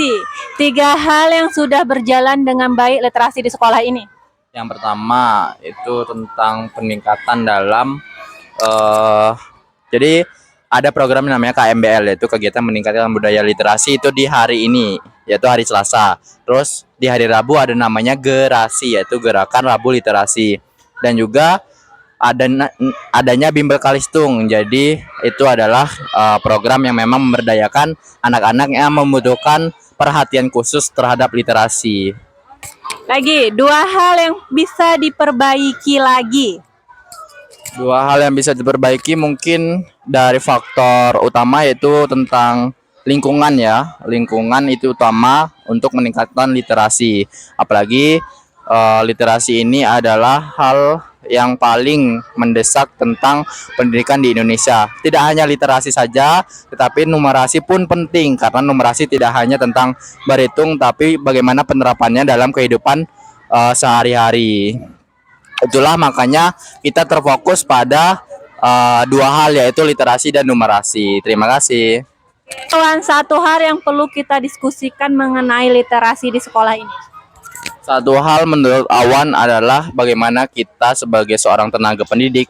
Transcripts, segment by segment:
Gesi, 3 hal yang sudah berjalan dengan baik literasi di sekolah ini. Yang pertama itu tentang peningkatan dalam eh jadi ada program yang namanya KMBL, yaitu kegiatan meningkatkan budaya literasi, itu di hari ini yaitu hari Selasa. Terus di hari Rabu ada namanya Gerasi, yaitu Gerakan Rabu Literasi. Dan juga ada adanya Bimbel Kalistung. Jadi itu adalah program yang memang memberdayakan anak-anak yang membutuhkan perhatian khusus terhadap literasi. Lagi, 2 hal yang bisa diperbaiki lagi. 2 hal yang bisa diperbaiki mungkin dari faktor utama yaitu tentang lingkungan ya. Lingkungan itu utama untuk meningkatkan literasi. Apalagi literasi ini adalah hal yang paling mendesak tentang pendidikan di Indonesia. Tidak hanya literasi saja, tetapi numerasi pun penting karena numerasi tidak hanya tentang berhitung, tapi bagaimana penerapannya dalam kehidupan sehari-hari. Itulah makanya kita terfokus pada 2 hal yaitu literasi dan numerasi. Terima kasih. Kawan, 1 hal yang perlu kita diskusikan mengenai literasi di sekolah ini. Satu hal menurut Awan adalah bagaimana kita sebagai seorang tenaga pendidik,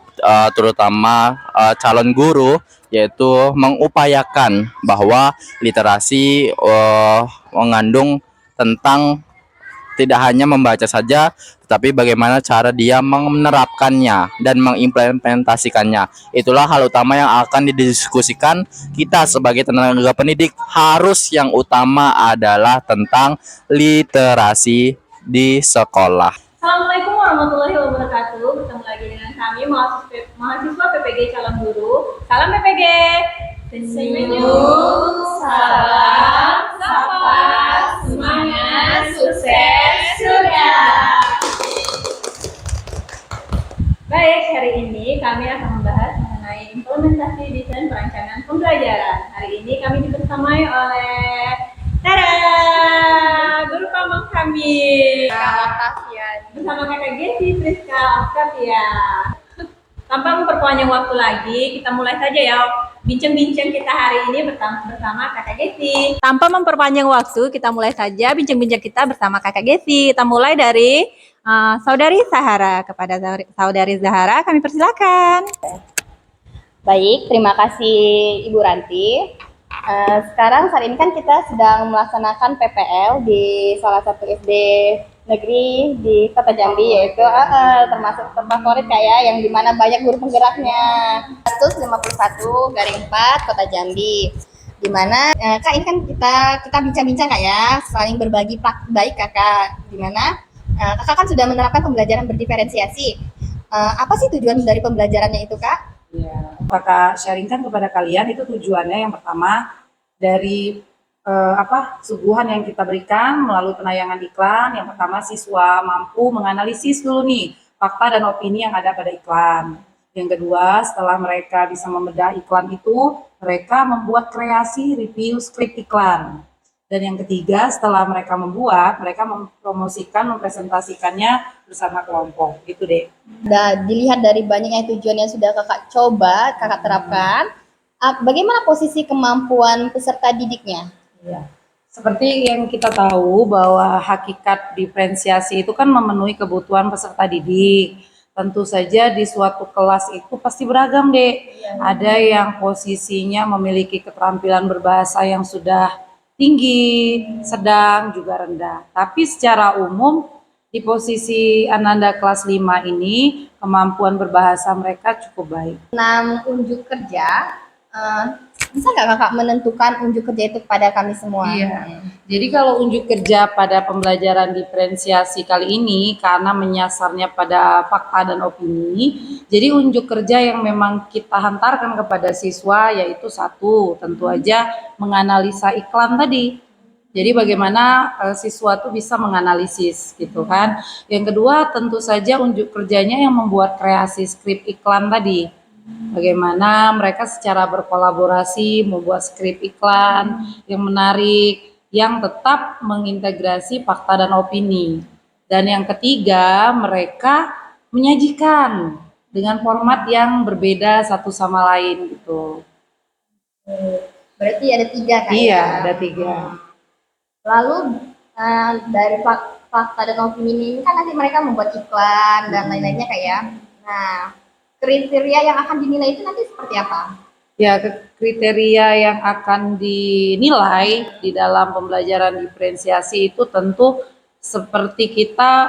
terutama calon guru, yaitu mengupayakan bahwa literasi mengandung tentang tidak hanya membaca saja, tetapi bagaimana cara dia menerapkannya dan mengimplementasikannya. Itulah hal utama yang akan didiskusikan kita sebagai tenaga pendidik. Harus yang utama adalah tentang literasi di sekolah. Assalamualaikum warahmatullahi wabarakatuh. Bertemu lagi dengan kami mahasiswa PPG calon guru. Salam PPG. Senyum, salam, sapa, semangat, sukses, surga. Baik, hari ini kami akan membahas mengenai implementasi desain perancangan pembelajaran. Hari ini kami dibersamai oleh guru pamong kami, bersama kakak Gesi, Priska, Octavia. Tanpa memperpanjang waktu lagi, kita mulai saja ya bincang-bincang kita hari ini bersama kakak Gesi. Tanpa memperpanjang waktu, kita mulai saja bincang-bincang kita bersama kakak Gesi. Kita mulai dari Saudari Zahara. Kepada Saudari Zahara, kami persilakan. Baik, terima kasih Ibu Ranti. Sekarang saat ini kan kita sedang melaksanakan PPL di salah satu SD negeri di Kota Jambi, yaitu termasuk terfavorit kayak yang dimana banyak guru penggeraknya. 151/4 Kota Jambi. Dimana Kak, ini kan kita bincang-bincang Kak ya, saling berbagi praktik baik Kakak. Dimana Kakak kan sudah menerapkan pembelajaran berdiferensiasi. Apa sih tujuan dari pembelajarannya itu Kak? Ya, Kakak sharingkan kepada kalian itu tujuannya yang pertama dari suguhan yang kita berikan melalui penayangan iklan. Yang pertama, siswa mampu menganalisis dulu nih fakta dan opini yang ada pada iklan. Yang kedua, setelah mereka bisa membedah iklan itu, mereka membuat kreasi review skrip iklan. Dan yang ketiga, setelah mereka membuat, mereka mempromosikan, mempresentasikannya bersama kelompok. Gitu deh. Nah, dilihat dari banyaknya tujuan yang sudah Kakak coba, Kakak terapkan, bagaimana posisi kemampuan peserta didiknya? Ya. Seperti yang kita tahu bahwa hakikat diferensiasi itu kan memenuhi kebutuhan peserta didik. Tentu saja di suatu kelas itu pasti beragam deh. Ada yang posisinya memiliki keterampilan berbahasa yang sudah tinggi, sedang, juga rendah. Tapi secara umum di posisi Ananda kelas 5 ini kemampuan berbahasa mereka cukup baik. 6 unjuk kerja, bisa nggak Kakak menentukan unjuk kerja itu kepada kami semua? Iya. Jadi kalau unjuk kerja pada pembelajaran diferensiasi kali ini karena menyasarnya pada fakta dan opini, jadi unjuk kerja yang memang kita hantarkan kepada siswa yaitu satu, tentu aja menganalisa iklan tadi. Jadi bagaimana siswa itu bisa menganalisis gitu kan. Yang kedua tentu saja unjuk kerjanya yang membuat kreasi skrip iklan tadi. Bagaimana mereka secara berkolaborasi membuat skrip iklan yang menarik, yang tetap mengintegrasi fakta dan opini. Dan yang ketiga, mereka menyajikan dengan format yang berbeda satu sama lain gitu. Berarti ada 3 kan? Iya, ada 3. Lalu dari fakta dan opini ini kan nanti mereka membuat iklan dan lain-lainnya kayak. Nah, kriteria yang akan dinilai itu nanti seperti apa? Ya, kriteria yang akan dinilai di dalam pembelajaran diferensiasi itu tentu seperti kita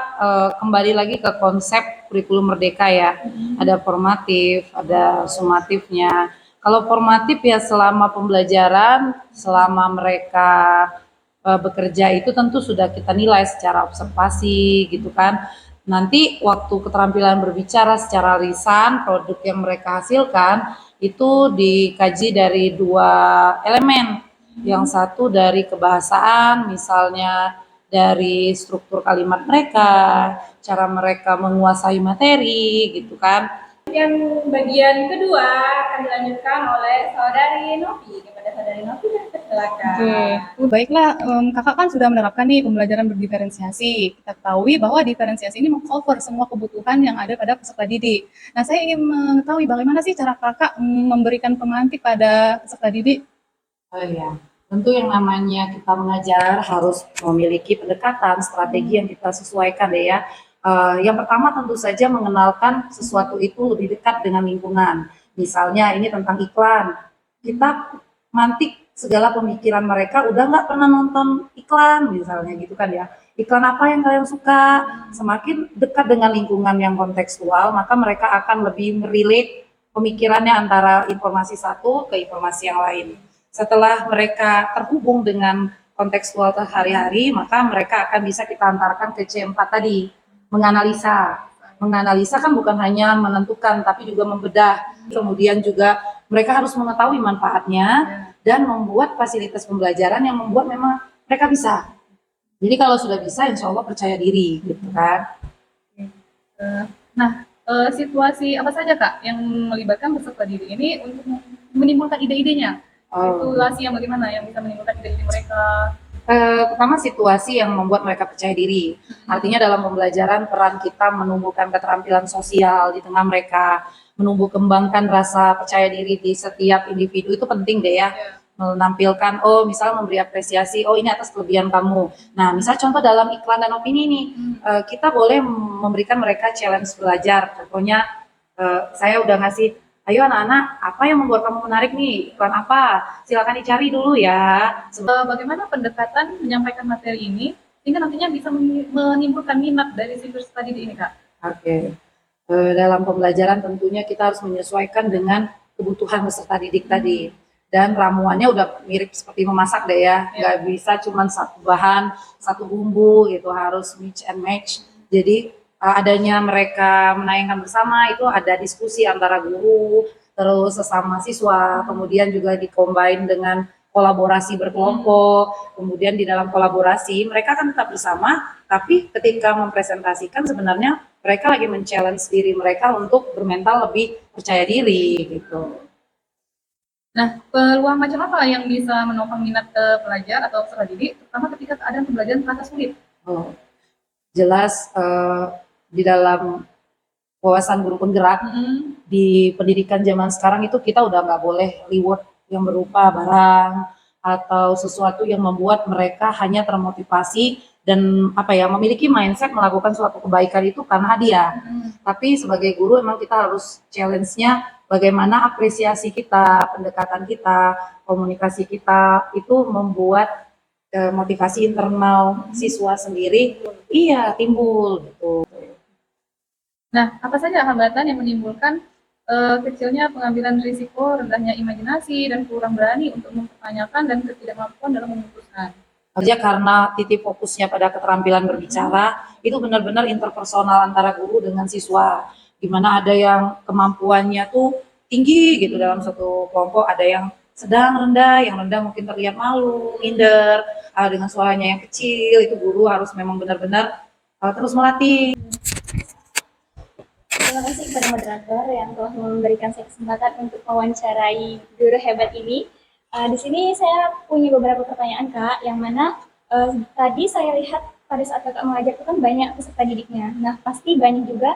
kembali lagi ke konsep kurikulum merdeka ya. Ada formatif, ada sumatifnya. Kalau formatif ya selama pembelajaran, selama mereka bekerja itu tentu sudah kita nilai secara observasi gitu kan. Nanti waktu keterampilan berbicara secara lisan, produk yang mereka hasilkan itu dikaji dari dua elemen. Yang satu dari kebahasaan, misalnya dari struktur kalimat mereka, cara mereka menguasai materi gitu kan. Yang bagian kedua akan dilanjutkan oleh Saudari Novi. Kepada Saudari Novi, silakan. Oke, baiklah, kakak kan sudah menerapkan nih pembelajaran berdiferensiasi. Kita ketahui bahwa diferensiasi ini mengcover semua kebutuhan yang ada pada peserta didik. Nah, saya ingin mengetahui bagaimana sih cara kakak memberikan pemantik pada peserta didik? Oh iya, tentu yang namanya kita mengajar harus memiliki pendekatan, strategi yang kita sesuaikan deh ya. Yang pertama tentu saja mengenalkan sesuatu itu lebih dekat dengan lingkungan. Misalnya ini tentang iklan, kita mantik segala pemikiran mereka udah nggak pernah nonton iklan misalnya gitu kan ya. Iklan apa yang kalian suka? Semakin dekat dengan lingkungan yang kontekstual, maka mereka akan lebih relate pemikirannya antara informasi satu ke informasi yang lain. Setelah mereka terhubung dengan kontekstual sehari-hari, maka mereka akan bisa kita antarkan ke C4 tadi, menganalisa. Menganalisa kan bukan hanya menentukan, tapi juga membedah. Kemudian juga mereka harus mengetahui manfaatnya dan membuat fasilitas pembelajaran yang membuat memang mereka bisa. Jadi kalau sudah bisa, insya Allah percaya diri, gitu kan. Situasi apa saja kak yang melibatkan peserta didik ini untuk menimbulkan ide-idenya? Situasi yang bagaimana yang bisa menimbulkan ide-ide mereka? Pertama situasi yang membuat mereka percaya diri. Artinya dalam pembelajaran peran kita menumbuhkan keterampilan sosial di tengah mereka, menumbuh kembangkan rasa percaya diri di setiap individu itu penting deh ya. Menampilkan, oh misal memberi apresiasi, oh ini atas kelebihan kamu. Nah misal contoh dalam iklan dan opini nih, kita boleh memberikan mereka challenge belajar. Contohnya saya udah ngasih, ayo anak-anak, apa yang membuat kamu menarik nih? Iklan apa? Silakan dicari dulu ya. Bagaimana pendekatan menyampaikan materi ini sehingga nantinya bisa menimbulkan minat dari si peserta didik ini kak? Oke. Dalam pembelajaran tentunya kita harus menyesuaikan dengan kebutuhan peserta didik tadi. Dan ramuannya udah mirip seperti memasak deh ya. Nggak bisa cuma satu bahan, satu bumbu gitu, harus mix and match. Jadi adanya mereka menayangkan bersama itu ada diskusi antara guru, terus sesama siswa, kemudian juga dikombin dengan kolaborasi berkelompok, kemudian di dalam kolaborasi mereka kan tetap bersama, tapi ketika mempresentasikan sebenarnya mereka lagi men-challenge diri mereka untuk bermental lebih percaya diri gitu. Nah, peluang macam apa yang bisa menopang minat pelajar atau peserta didik, terutama ketika keadaan pembelajaran terasa sulit? Oh, jelas di dalam wawasan guru penggerak di pendidikan zaman sekarang itu kita udah nggak boleh reward yang berupa barang atau sesuatu yang membuat mereka hanya termotivasi dan apa ya memiliki mindset melakukan suatu kebaikan itu karena hadiah. Tapi sebagai guru emang kita harus challenge-nya bagaimana apresiasi kita, pendekatan kita, komunikasi kita itu membuat motivasi internal siswa sendiri iya timbul gitu. Nah, apa saja hambatan yang menimbulkan kecilnya pengambilan risiko, rendahnya imajinasi, dan kurang berani untuk mempertanyakan dan ketidakmampuan dalam memutuskan? Kerja karena titik fokusnya pada keterampilan berbicara, itu benar-benar interpersonal antara guru dengan siswa. Gimana ada yang kemampuannya tuh tinggi gitu dalam satu kelompok, ada yang sedang rendah, yang rendah mungkin terlihat malu, minder, dengan suaranya yang kecil, itu guru harus memang benar-benar terus melatih. Terima kasih kepada moderator yang telah memberikan saya kesempatan untuk mewawancarai guru hebat ini. Di sini saya punya beberapa pertanyaan Kak, yang mana tadi saya lihat pada saat Kakak mengajar itu kan banyak peserta didiknya. Nah, pasti banyak juga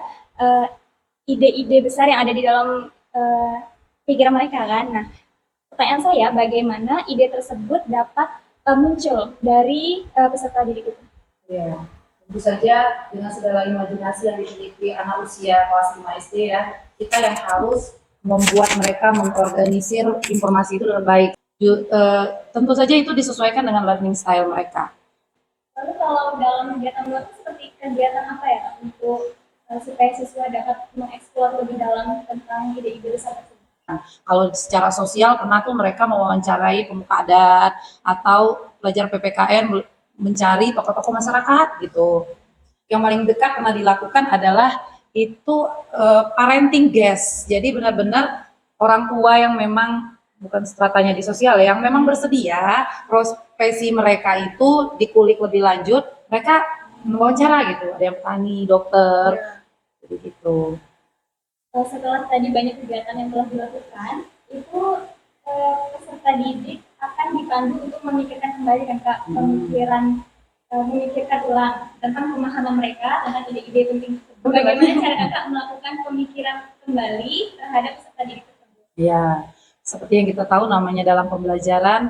ide-ide besar yang ada di dalam pikiran mereka kan. Nah, pertanyaan saya, bagaimana ide tersebut dapat muncul dari peserta didik itu? Ya, tentu saja dengan segala imajinasi yang dimiliki anak usia kelas 5 SD ya, kita yang harus membuat mereka mengorganisir informasi itu dengan baik. Tentu saja itu disesuaikan dengan learning style mereka. Lalu kalau dalam kegiatan luar itu seperti kegiatan apa ya Kak, untuk supaya siswa dapat mengeksplor lebih dalam tentang ide-ide besar tersebut? Kalau secara sosial pernah tuh mereka mewawancarai pemuka adat atau pelajar PPKN mencari tokoh-tokoh masyarakat gitu. Yang paling dekat pernah dilakukan adalah itu parenting guest. Jadi benar-benar orang tua yang memang bukan stratanya di sosial ya, yang memang bersedia profesi mereka itu dikulik lebih lanjut, mereka mewawancara gitu. Ada yang petani, dokter, jadi gitu. Setelah tadi banyak kegiatan yang telah dilakukan, itu peserta didik akan dipandu untuk memikirkan kembali kan Kak, memikirkan ulang tentang pemahaman mereka tentang ide-ide penting tersebut. Bagaimana cara Kakak melakukan pemikiran kembali terhadap peserta didik tersebut? Ya, seperti yang kita tahu namanya dalam pembelajaran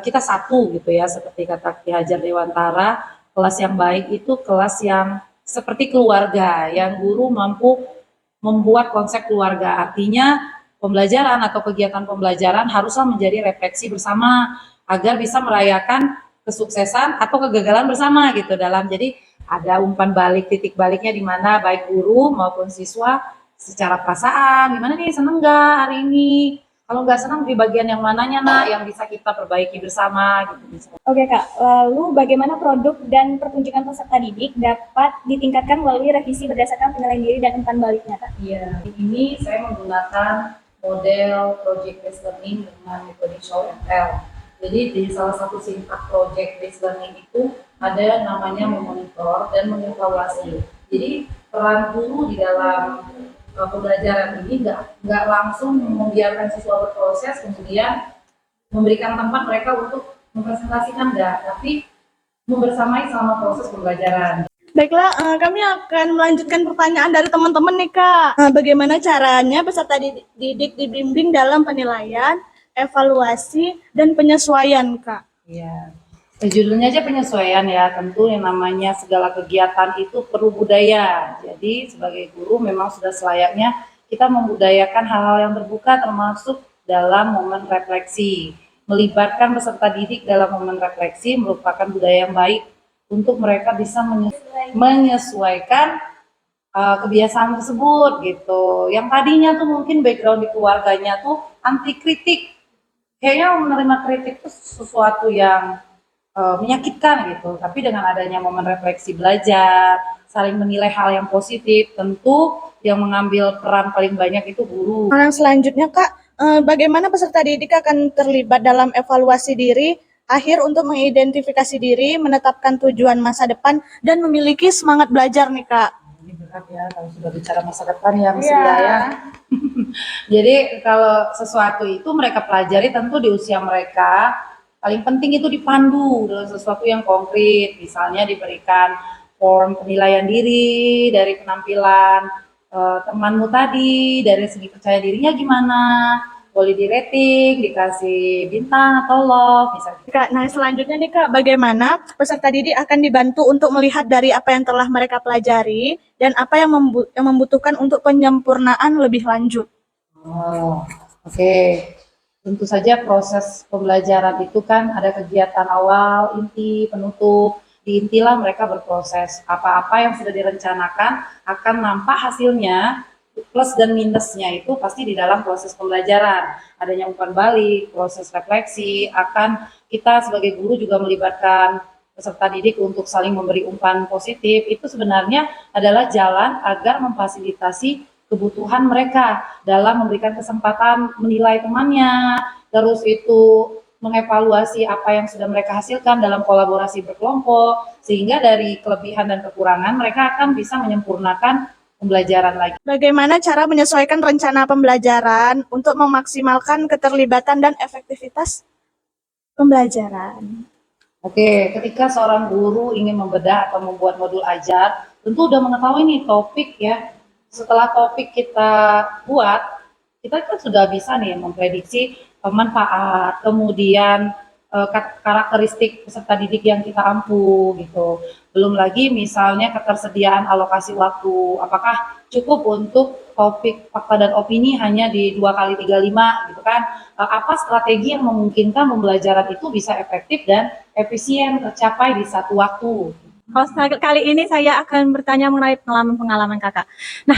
kita satu gitu ya, seperti kata Ki Hajar Dewantara, kelas yang baik itu kelas yang seperti keluarga, yang guru mampu membuat konsep keluarga. Artinya pembelajaran atau kegiatan pembelajaran haruslah menjadi refleksi bersama agar bisa merayakan kesuksesan atau kegagalan bersama gitu dalam. Jadi ada umpan balik, titik baliknya di mana baik guru maupun siswa secara perasaan, gimana nih, seneng nggak hari ini? Kalau nggak senang di bagian yang mananya nak yang bisa kita perbaiki bersama gitu. Oke Kak, lalu bagaimana produk dan pertunjukan peserta didik dapat ditingkatkan melalui revisi berdasarkan penilaian diri dan umpan baliknya Kak? Iya, ini saya menggunakan model project based learning dengan metode show and tell. Jadi di salah satu singkat project based learning itu ada namanya memonitor dan mengevaluasi. Jadi peran guru di dalam pembelajaran ini nggak langsung membiarkan siswa berproses kemudian memberikan tempat mereka untuk mempresentasikan tapi membersamai selama proses pembelajaran. Baiklah, kami akan melanjutkan pertanyaan dari teman-teman nih Kak. Bagaimana caranya peserta didik dibimbing dalam penilaian, evaluasi, dan penyesuaian Kak? Iya. Judulnya aja penyesuaian ya, tentu yang namanya segala kegiatan itu perlu budaya. Jadi sebagai guru memang sudah selayaknya kita membudayakan hal-hal yang terbuka termasuk dalam momen refleksi. Melibatkan peserta didik dalam momen refleksi merupakan budaya yang baik untuk mereka bisa menyesuaikan kebiasaan tersebut gitu. Yang tadinya tuh mungkin background di keluarganya tuh anti kritik. Kayaknya menerima kritik itu sesuatu yang menyakitkan gitu. Tapi dengan adanya momen refleksi belajar, saling menilai hal yang positif, tentu yang mengambil peran paling banyak itu guru. Yang selanjutnya Kak, bagaimana peserta didik akan terlibat dalam evaluasi diri, akhir untuk mengidentifikasi diri, menetapkan tujuan masa depan, dan memiliki semangat belajar nih Kak? Ini berat ya kalau sudah bicara masa depan ya, ya. Jadi kalau sesuatu itu mereka pelajari tentu di usia mereka, paling penting itu dipandu dengan sesuatu yang konkret, misalnya diberikan form penilaian diri dari penampilan temanmu tadi, dari segi percaya dirinya gimana, boleh di rating, dikasih bintang atau love misalnya. Kak, nah selanjutnya nih Kak, bagaimana peserta didik akan dibantu untuk melihat dari apa yang telah mereka pelajari dan apa yang membutuhkan untuk penyempurnaan lebih lanjut? Oh, oke. Tentu saja proses pembelajaran itu kan ada kegiatan awal, inti, penutup. Di intilah mereka berproses. Apa-apa yang sudah direncanakan akan nampak hasilnya, plus dan minusnya itu pasti di dalam proses pembelajaran. Adanya umpan balik, proses refleksi, akan kita sebagai guru juga melibatkan peserta didik untuk saling memberi umpan positif. Itu sebenarnya adalah jalan agar memfasilitasi kebutuhan mereka dalam memberikan kesempatan menilai temannya, terus itu mengevaluasi apa yang sudah mereka hasilkan dalam kolaborasi berkelompok, sehingga dari kelebihan dan kekurangan mereka akan bisa menyempurnakan pembelajaran lagi. Bagaimana cara menyesuaikan rencana pembelajaran untuk memaksimalkan keterlibatan dan efektivitas pembelajaran? Oke, ketika seorang guru ingin membedah atau membuat modul ajar, tentu udah mengetahui nih topik ya. Setelah topik kita buat, kita kan sudah bisa nih memprediksi manfaat, kemudian karakteristik peserta didik yang kita ampu gitu. Belum lagi misalnya ketersediaan alokasi waktu, apakah cukup untuk topik fakta dan opini hanya di 2 kali 35 gitu kan. Apa strategi yang memungkinkan pembelajaran itu bisa efektif dan efisien tercapai di satu waktu. Kali ini saya akan bertanya mengenai pengalaman kakak. Nah,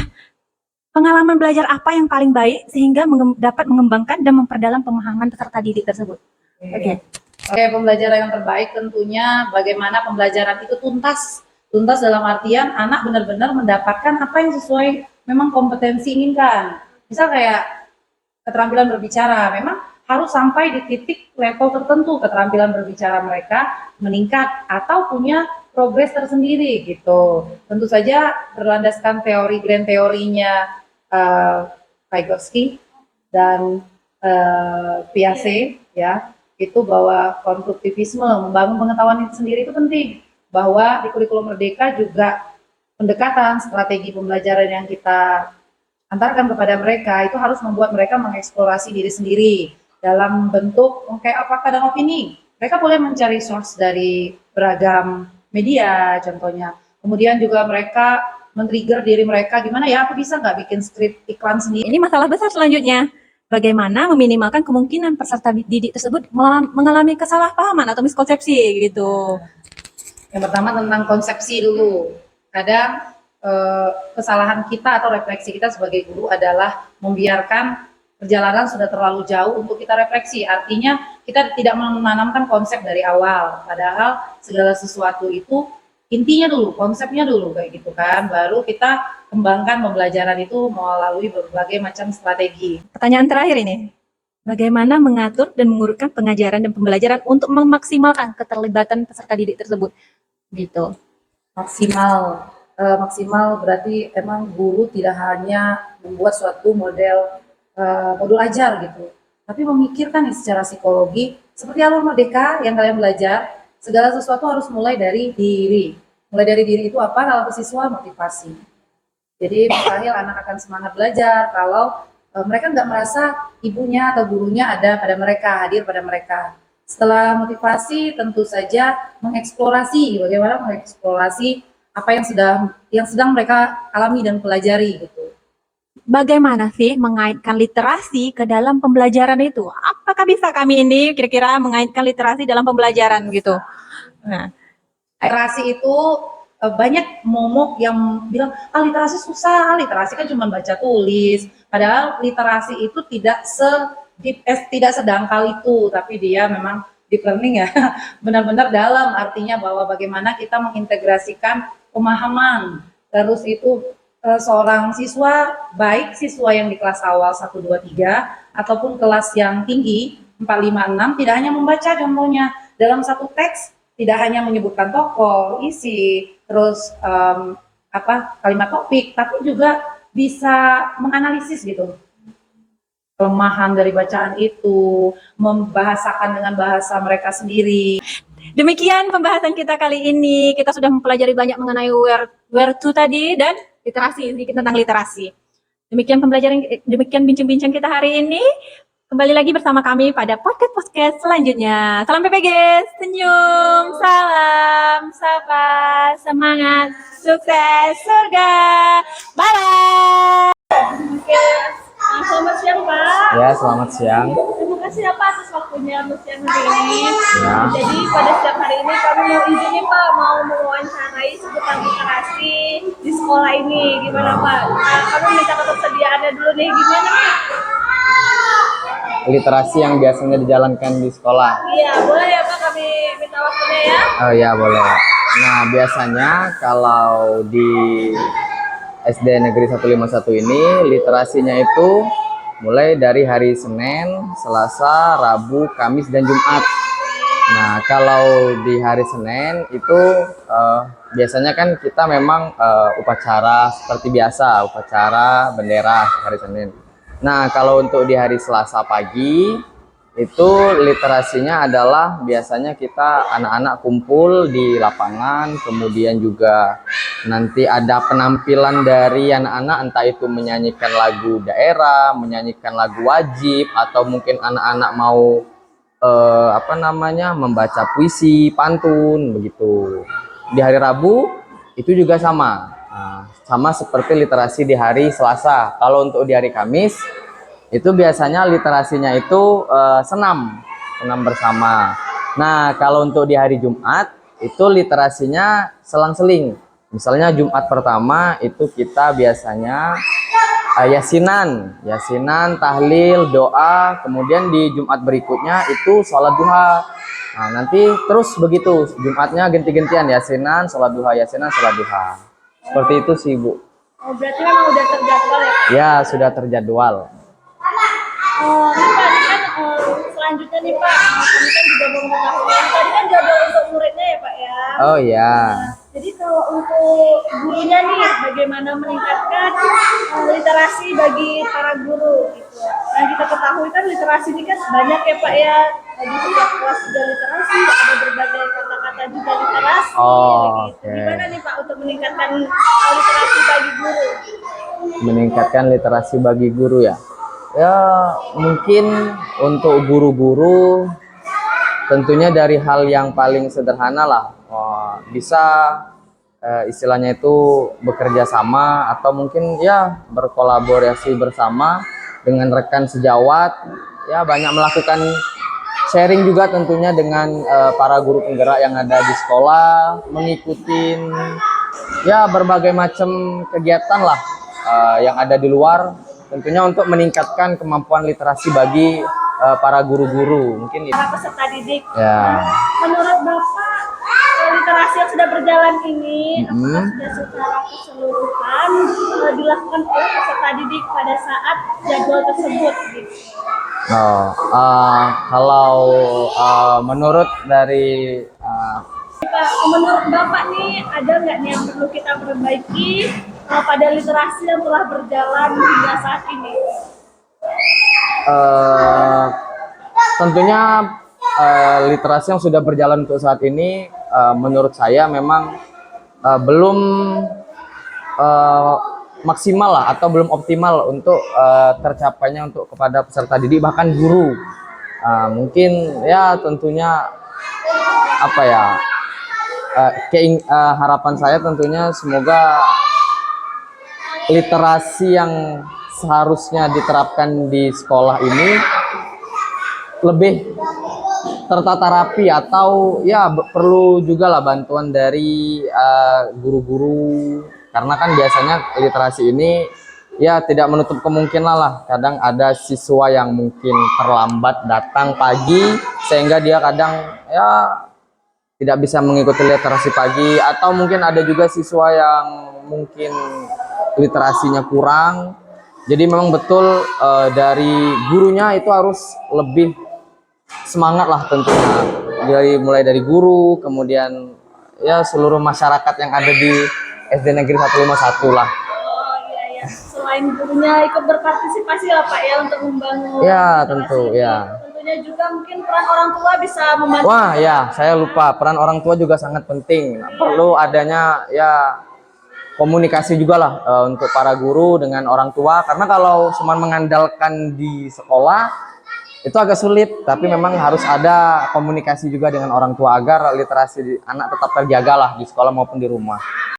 pengalaman belajar apa yang paling baik sehingga dapat mengembangkan dan memperdalam pemahaman peserta didik tersebut? Oke. Oke, pembelajaran yang terbaik tentunya bagaimana pembelajaran itu tuntas. Tuntas dalam artian anak benar-benar mendapatkan apa yang sesuai memang kompetensi inginkan. Misal kayak keterampilan berbicara, memang harus sampai di titik level tertentu keterampilan berbicara mereka meningkat atau punya progres tersendiri gitu. Tentu saja berlandaskan teori grand teorinya Vygotsky dan Piaget ya, itu bahwa konstruktivisme, membangun pengetahuan itu sendiri itu penting. Bahwa di kurikulum Merdeka juga pendekatan strategi pembelajaran yang kita antarkan kepada mereka itu harus membuat mereka mengeksplorasi diri sendiri dalam bentuk kayak fakta dan opini. Mereka boleh mencari source dari beragam media contohnya. Kemudian juga mereka men-trigger diri mereka, gimana ya aku bisa nggak bikin skrip iklan sendiri. Ini masalah besar selanjutnya. Bagaimana meminimalkan kemungkinan peserta didik tersebut mengalami kesalahpahaman atau miskonsepsi gitu. Yang pertama tentang konsepsi dulu. Kadang kesalahan kita atau refleksi kita sebagai guru adalah membiarkan perjalanan sudah terlalu jauh untuk kita refleksi. Artinya kita tidak menanamkan konsep dari awal. Padahal segala sesuatu itu intinya dulu, konsepnya dulu kayak gitu kan. Baru kita kembangkan pembelajaran itu melalui berbagai macam strategi. Pertanyaan terakhir ini. Bagaimana mengatur dan mengurutkan pengajaran dan pembelajaran untuk memaksimalkan keterlibatan peserta didik tersebut? Gitu. Maksimal berarti emang guru tidak hanya membuat suatu modul ajar gitu, tapi memikirkan secara psikologi seperti alur merdeka yang kalian belajar. Segala sesuatu harus mulai dari diri. Mulai dari diri itu apa? Kalau ke siswa, motivasi. Jadi mustahil anak akan semangat belajar kalau mereka nggak merasa ibunya atau gurunya ada pada mereka, hadir pada mereka. Setelah motivasi, tentu saja mengeksplorasi, bagaimana mengeksplorasi apa yang sedang mereka alami dan pelajari gitu. Bagaimana sih mengaitkan literasi ke dalam pembelajaran itu? Apakah bisa kami ini kira-kira mengaitkan literasi dalam pembelajaran gitu? Nah, Literasi itu banyak momok yang bilang literasi susah, literasi kan cuma baca tulis. Padahal literasi itu tidak sedangkal itu, tapi dia memang deep learning ya, benar-benar dalam, artinya bahwa bagaimana kita mengintegrasikan pemahaman. Terus itu seorang siswa, baik siswa yang di kelas awal 1, 2, 3 ataupun kelas yang tinggi 4, 5, 6 tidak hanya membaca contohnya dalam satu teks, tidak hanya menyebutkan tokoh, isi, terus kalimat topik, tapi juga bisa menganalisis gitu kelemahan dari bacaan itu, membahasakan dengan bahasa mereka sendiri. demikian pembahasan kita kali ini. Kita sudah mempelajari banyak mengenai where to tadi dan literasi, sedikit tentang literasi. Demikian bincang-bincang kita hari ini. Kembali lagi bersama kami pada podcast selanjutnya. Salam PPG, senyum, salam, sapa, semangat, sukses, surga. Bye-bye. Oke, selamat siang Pak. Ya, selamat siang. Terima kasih ya Pak atas waktunya siang hari ini. Ya. Jadi pada siang hari ini kami mau izin nih Pak, mau mewawancarai seputar literasi di sekolah ini. Gimana Pak? Kami minta ketersediaannya dulu nih, gimana nih? Literasi yang biasanya dijalankan di sekolah. Iya, boleh ya Pak kami minta waktunya ya? Oh ya, boleh. Nah, biasanya kalau di SD Negeri 151 ini literasinya itu mulai dari hari Senin, Selasa, Rabu, Kamis, dan Jumat. Nah, kalau di hari Senin itu biasanya kan kita memang upacara seperti biasa, upacara bendera hari Senin. Nah, kalau untuk di hari Selasa pagi itu literasinya adalah biasanya kita anak-anak kumpul di lapangan, kemudian juga nanti ada penampilan dari anak-anak, entah itu menyanyikan lagu daerah, menyanyikan lagu wajib, atau mungkin anak-anak mau membaca puisi, pantun begitu. Di hari Rabu itu juga sama. Nah, sama seperti literasi di hari Selasa. Kalau untuk di hari Kamis itu biasanya literasinya itu senam bersama. Nah, kalau untuk di hari Jumat itu literasinya selang-seling. Misalnya Jumat pertama itu kita biasanya yasinan, tahlil, doa. Kemudian di Jumat berikutnya itu sholat duha. Nah, nanti terus begitu. Jumatnya ganti-gantian yasinan, sholat duha, yasinan, sholat duha. Seperti itu sih, Bu. Oh, berarti memang udah terjadwal ya? Ya, sudah terjadwal. Nih Pak, ini kan selanjutnya nih Pak, kami kan juga mau mengetahui. Tadi kan jadwal untuk muridnya ya Pak ya? Oh ya. Jadi kalau untuk gurunya nih, bagaimana meningkatkan literasi bagi para guru gitu. Yang kita ketahui kan literasi ini kan banyak ya Pak ya. Tadi setiap kelas juga literasi, ada berbagai kata-kata juga literasi. Oh, gitu. oke. Gimana nih Pak untuk meningkatkan literasi bagi guru? Meningkatkan literasi bagi guru ya. Ya, mungkin untuk guru-guru tentunya dari hal yang paling sederhana lah. Bisa istilahnya itu bekerja sama atau mungkin ya berkolaborasi bersama dengan rekan sejawat. Ya, banyak melakukan sharing juga tentunya dengan para guru penggerak yang ada di sekolah, mengikuti ya berbagai macam kegiatan lah yang ada di luar. Tentunya untuk meningkatkan kemampuan literasi bagi para guru-guru mungkin itu. Para peserta didik. Ya. Menurut Bapak, literasi yang sudah berjalan ini apakah sudah secara keseluruhan dilakukan oleh peserta didik pada saat jadwal tersebut gitu? Kalau menurut dari Pak, menurut Bapak nih ada nggak nih yang perlu kita perbaiki pada literasi yang telah berjalan hingga saat ini? Tentunya literasi yang sudah berjalan untuk saat ini menurut saya memang belum maksimal lah atau belum optimal untuk tercapainya untuk kepada peserta didik bahkan guru. Mungkin ya tentunya apa ya harapan saya tentunya semoga literasi yang seharusnya diterapkan di sekolah ini lebih tertata rapi atau ya perlu juga lah bantuan dari guru-guru karena kan biasanya literasi ini ya tidak menutup kemungkinan lah kadang ada siswa yang mungkin terlambat datang pagi sehingga dia kadang ya tidak bisa mengikuti literasi pagi atau mungkin ada juga siswa yang mungkin literasinya kurang. Jadi memang betul dari gurunya itu harus lebih semangat lah tentunya. Mulai dari guru, kemudian ya seluruh masyarakat yang ada di SD Negeri 151 lah. Oh iya ya, selain gurunya ikut berpartisipasi lah Pak ya untuk membangun. Ya literasi tentu ini. ya. Tentunya juga mungkin peran orang tua bisa membantu. Wah ya, saya lupa peran orang tua juga sangat penting. Perlu adanya ya komunikasi juga lah untuk para guru dengan orang tua karena kalau cuma mengandalkan di sekolah itu agak sulit tapi memang harus ada komunikasi juga dengan orang tua agar literasi anak tetap terjaga lah di sekolah maupun di rumah.